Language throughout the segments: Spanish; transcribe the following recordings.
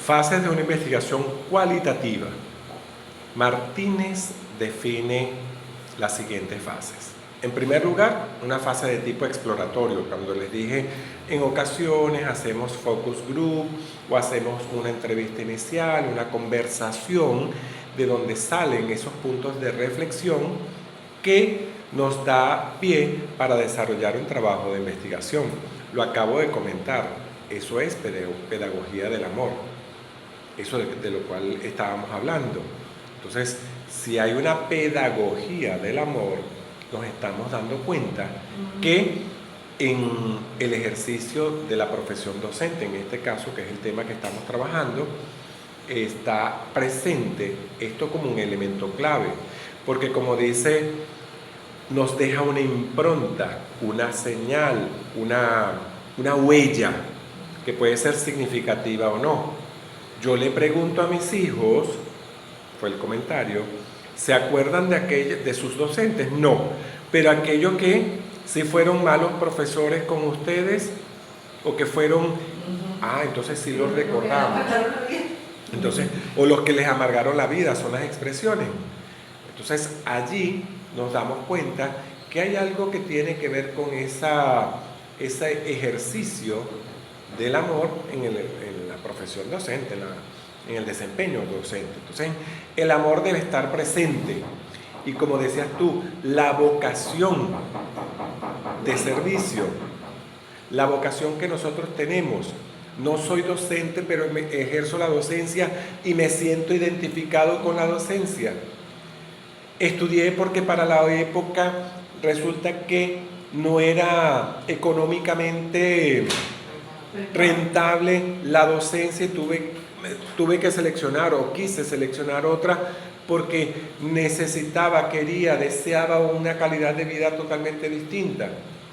Fases de una investigación cualitativa. Martínez define las siguientes fases. En primer lugar, una fase de tipo exploratorio. Cuando les dije, en ocasiones hacemos focus group o hacemos una entrevista inicial, una conversación de donde salen esos puntos de reflexión que nos da pie para desarrollar un trabajo de investigación. Lo acabo de comentar, eso es pedagogía del amor, eso de lo cual estábamos hablando. Entonces, si hay una pedagogía del amor, nos estamos dando cuenta que en el ejercicio de la profesión docente, en este caso, que es el tema que estamos trabajando, está presente esto como un elemento clave, porque como dice, nos deja una impronta, una señal, una huella que puede ser significativa o no. Yo le pregunto a mis hijos, fue el comentario, ¿se acuerdan de sus docentes? No, pero aquellos que sí fueron malos profesores con ustedes o que fueron, entonces sí los recordamos. Entonces, o los que les amargaron la vida, son las expresiones. Entonces allí nos damos cuenta que hay algo que tiene que ver con ese ejercicio del amor en la profesión docente, en el desempeño docente. Entonces, el amor debe estar presente. Y como decías tú, la vocación de servicio, la vocación que nosotros tenemos. No soy docente, pero ejerzo la docencia y me siento identificado con la docencia. Estudié porque para la época resulta que no era económicamente rentable la docencia y tuve que seleccionar o quise seleccionar otra porque deseaba una calidad de vida totalmente distinta.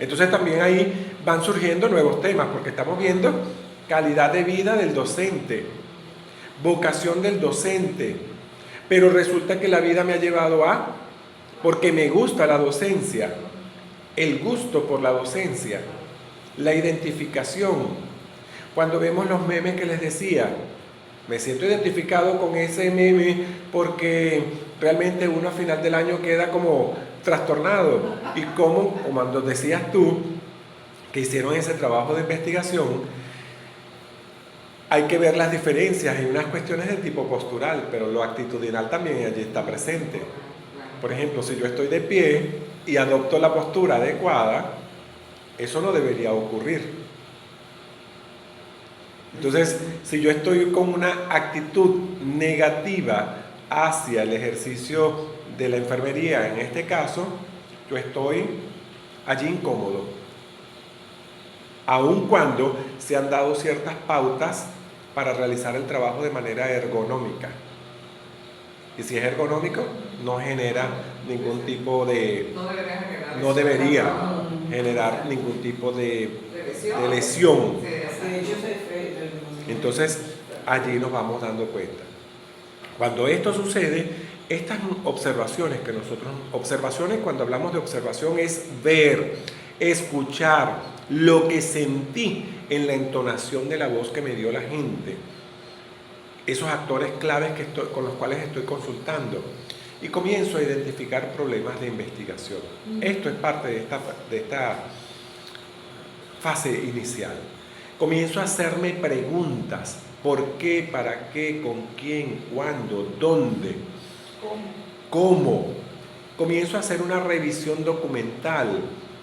Entonces también ahí van surgiendo nuevos temas porque estamos viendo calidad de vida del docente, vocación del docente, pero resulta que la vida me ha llevado porque me gusta la docencia, el gusto por la docencia, la identificación. Cuando vemos los memes que les decía, me siento identificado con ese meme porque realmente uno a final del año queda como trastornado. Y como cuando decías tú que hicieron ese trabajo de investigación, hay que ver las diferencias en unas cuestiones de tipo postural, pero lo actitudinal también allí está presente. Por ejemplo, si yo estoy de pie y adopto la postura adecuada, eso no debería ocurrir. Entonces, si yo estoy con una actitud negativa hacia el ejercicio de la enfermería, en este caso, yo estoy allí incómodo. Aun cuando se han dado ciertas pautas para realizar el trabajo de manera ergonómica. Y si es ergonómico, no genera ningún tipo de... No debería generar ningún tipo de lesión. Entonces, allí nos vamos dando cuenta. Cuando esto sucede, estas observaciones observaciones, cuando hablamos de observación, es ver, escuchar lo que sentí en la entonación de la voz que me dio la gente, esos actores claves con los cuales estoy consultando, y comienzo a identificar problemas de investigación. Esto es parte de esta fase inicial. Comienzo a hacerme preguntas: ¿por qué? ¿Para qué? ¿Con quién? ¿Cuándo? ¿Dónde? ¿Cómo? Comienzo a hacer una revisión documental,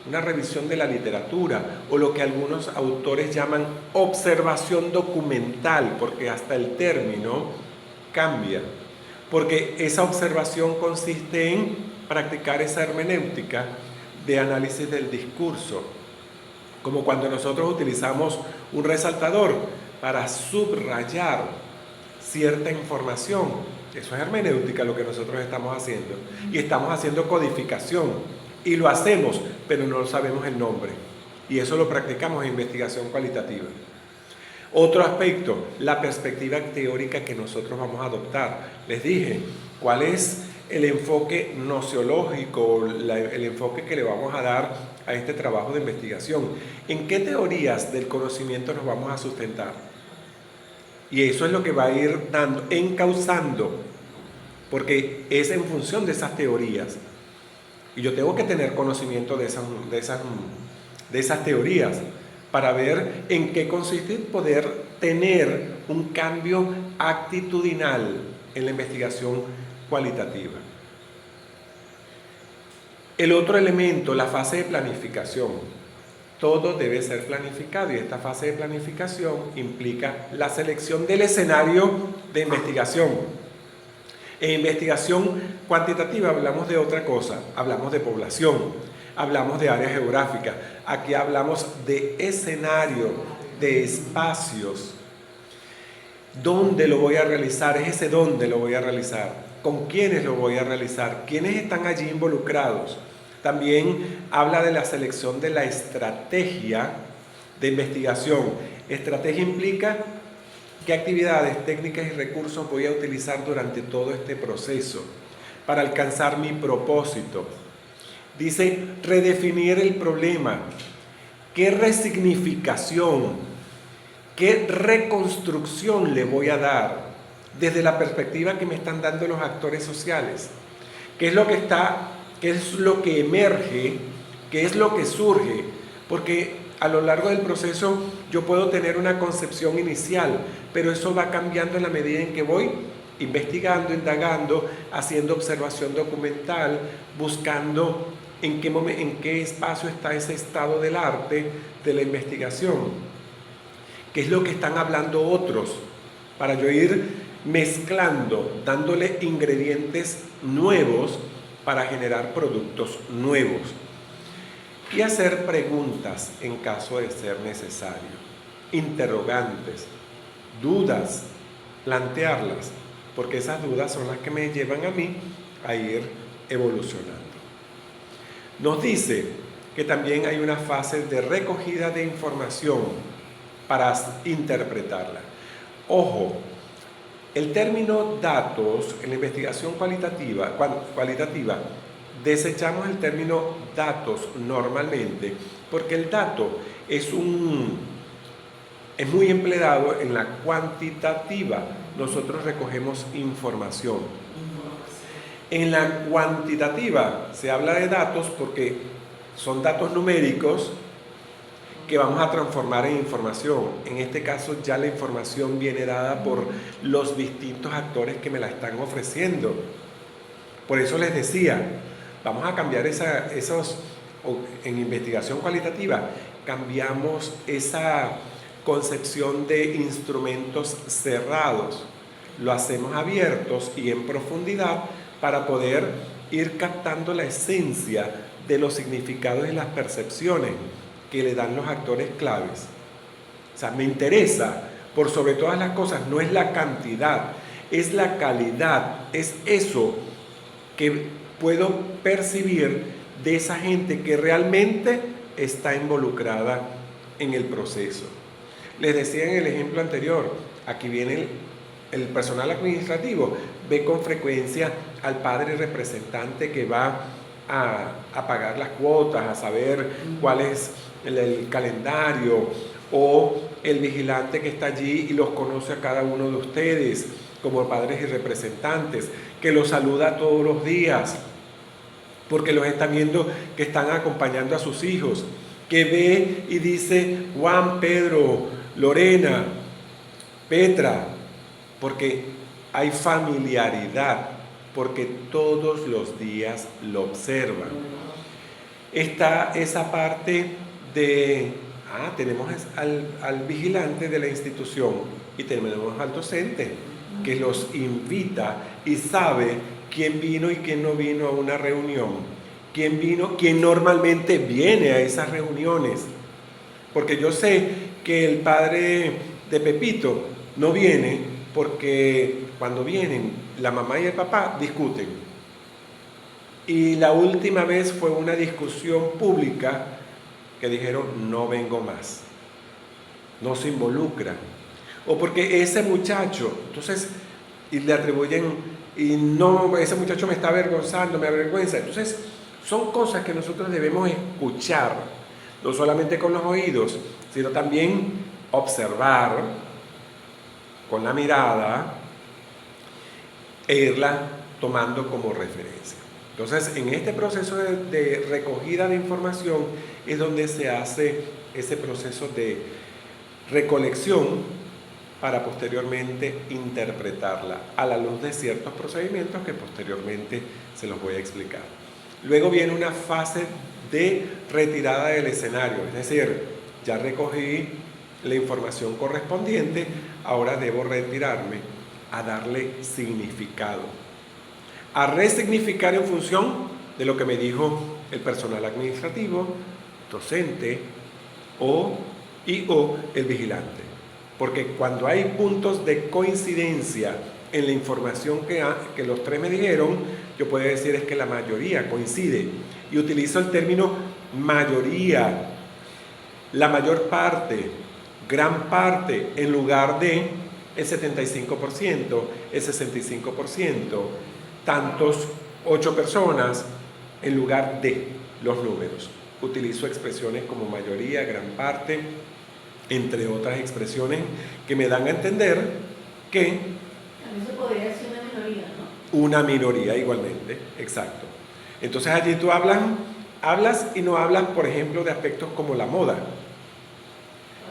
una revisión de la literatura, o lo que algunos autores llaman observación documental, porque hasta el término cambia, porque esa observación consiste en practicar esa hermenéutica de análisis del discurso, como cuando nosotros utilizamos un resaltador para subrayar cierta información. Eso es hermenéutica lo que nosotros estamos haciendo, y estamos haciendo codificación. Y lo hacemos, pero no sabemos el nombre. Y eso lo practicamos en investigación cualitativa. Otro aspecto, la perspectiva teórica que nosotros vamos a adoptar. Les dije, ¿cuál es el enfoque nociológico, el enfoque que le vamos a dar a este trabajo de investigación? ¿En qué teorías del conocimiento nos vamos a sustentar? Y eso es lo que va a ir dando, encauzando, porque es en función de esas teorías. Y yo tengo que tener conocimiento de esas teorías para ver en qué consiste y poder tener un cambio actitudinal en la investigación cualitativa. El otro elemento, la fase de planificación. Todo debe ser planificado y esta fase de planificación implica la selección del escenario de investigación. En investigación cuantitativa hablamos de otra cosa, hablamos de población, hablamos de área geográfica. Aquí hablamos de escenario, de espacios. ¿Dónde lo voy a realizar? Es ese dónde lo voy a realizar. ¿Con quiénes lo voy a realizar? ¿Quiénes están allí involucrados? También habla de la selección de la estrategia de investigación. Estrategia implica qué actividades, técnicas y recursos voy a utilizar durante todo este proceso para alcanzar mi propósito. Dice redefinir el problema. ¿Qué resignificación, qué reconstrucción le voy a dar desde la perspectiva que me están dando los actores sociales? ¿Qué es lo que emerge? ¿Qué es lo que surge? Porque a lo largo del proceso yo puedo tener una concepción inicial, pero eso va cambiando en la medida en que voy investigando, indagando, haciendo observación documental, buscando en qué espacio está ese estado del arte de la investigación. ¿Qué es lo que están hablando otros? Para yo ir mezclando, dándole ingredientes nuevos para generar productos nuevos. Y hacer preguntas en caso de ser necesario, interrogantes, dudas, plantearlas, porque esas dudas son las que me llevan a mí a ir evolucionando. Nos dice que también hay una fase de recogida de información para interpretarla. Ojo, el término datos en la investigación cualitativa, desechamos el término datos normalmente porque el dato es muy empleado en la cuantitativa. Nosotros recogemos información. En la cuantitativa se habla de datos porque son datos numéricos que vamos a transformar en información. En este caso ya la información viene dada por los distintos actores que me la están ofreciendo. Por eso les decía, vamos a cambiar en investigación cualitativa, cambiamos esa concepción de instrumentos cerrados, lo hacemos abiertos y en profundidad para poder ir captando la esencia de los significados y las percepciones que le dan los actores claves. O sea, me interesa, por sobre todas las cosas, no es la cantidad, es la calidad, es eso que puedo percibir de esa gente que realmente está involucrada en el proceso. Les decía en el ejemplo anterior, aquí viene el personal administrativo, ve con frecuencia al padre representante que va a pagar las cuotas, a saber cuál es el calendario, o el vigilante que está allí y los conoce a cada uno de ustedes como padres y representantes, que los saluda todos los días porque los está viendo que están acompañando a sus hijos, que ve y dice Juan, Pedro, Lorena, Petra, porque hay familiaridad, porque todos los días lo observan. Está esa parte de, tenemos al vigilante de la institución y tenemos al docente que los invita y sabe quién vino y quién no vino a una reunión, quién normalmente viene a esas reuniones, porque yo sé que el padre de Pepito no viene porque cuando vienen la mamá y el papá discuten, y la última vez fue una discusión pública que dijeron no vengo más, no se involucran, o porque ese muchacho, entonces, y le atribuyen, y no, ese muchacho me está avergonzando, me avergüenza. Entonces son cosas que nosotros debemos escuchar, no solamente con los oídos, sino también observar con la mirada e irla tomando como referencia. Entonces, en este proceso de recogida de información es donde se hace ese proceso de recolección para posteriormente interpretarla a la luz de ciertos procedimientos que posteriormente se los voy a explicar. Luego viene una fase de retirada del escenario, es decir, ya recogí la información correspondiente, ahora debo retirarme a darle significado, a resignificar en función de lo que me dijo el personal administrativo, docente o el vigilante. Porque cuando hay puntos de coincidencia en la información que los tres me dijeron, yo puedo decir es que la mayoría coincide. Y utilizo el término mayoría, la mayor parte, gran parte, en lugar de el 75%, el 65%, tantos 8 personas, en lugar de los números. Utilizo expresiones como mayoría, gran parte, entre otras expresiones que me dan a entender que también se podría decir una minoría, ¿no? Una minoría igualmente, exacto. Entonces allí tú hablas y no hablas, por ejemplo, de aspectos como la moda,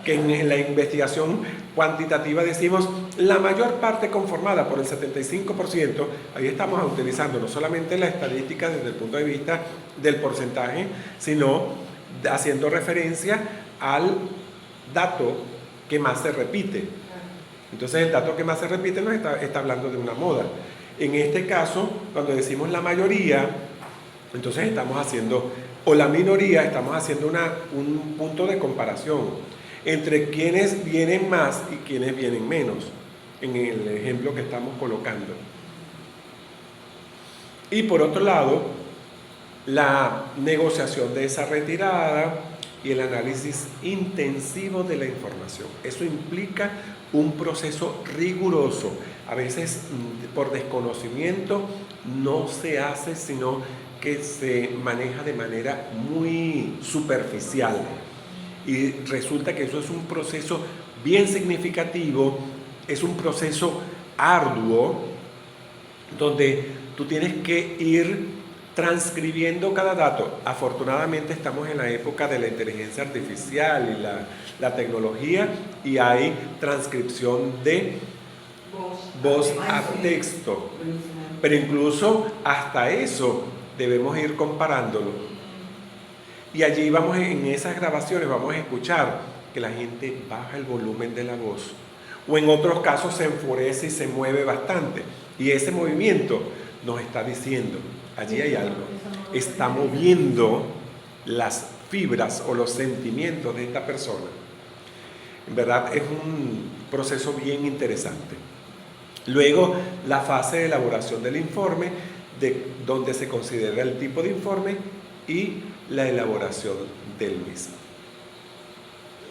que en la investigación cuantitativa decimos la mayor parte conformada por el 75%, ahí estamos utilizando no solamente la estadística desde el punto de vista del porcentaje, sino haciendo referencia al dato que más se repite. Entonces el dato que más se repite nos está hablando de una moda. En este caso, cuando decimos la mayoría, entonces estamos haciendo, o la minoría, estamos haciendo un punto de comparación entre quienes vienen más y quienes vienen menos, en el ejemplo que estamos colocando. Y por otro lado, la negociación de esa retirada y el análisis intensivo de la información. Eso implica un proceso riguroso. A veces por desconocimiento no se hace, sino que se maneja de manera muy superficial. Y resulta que eso es un proceso bien significativo, es un proceso arduo, donde tú tienes que ir transcribiendo cada dato. Afortunadamente estamos en la época de la inteligencia artificial y la tecnología, y hay transcripción de voz a texto. Pero incluso hasta eso debemos ir comparándolo. Y allí vamos, en esas grabaciones vamos a escuchar que la gente baja el volumen de la voz, o en otros casos se enfurece y se mueve bastante, y ese movimiento nos está diciendo, allí hay algo, está moviendo las fibras o los sentimientos de esta persona. En verdad es un proceso bien interesante. Luego, la fase de elaboración del informe, donde se considera el tipo de informe y la elaboración del mismo.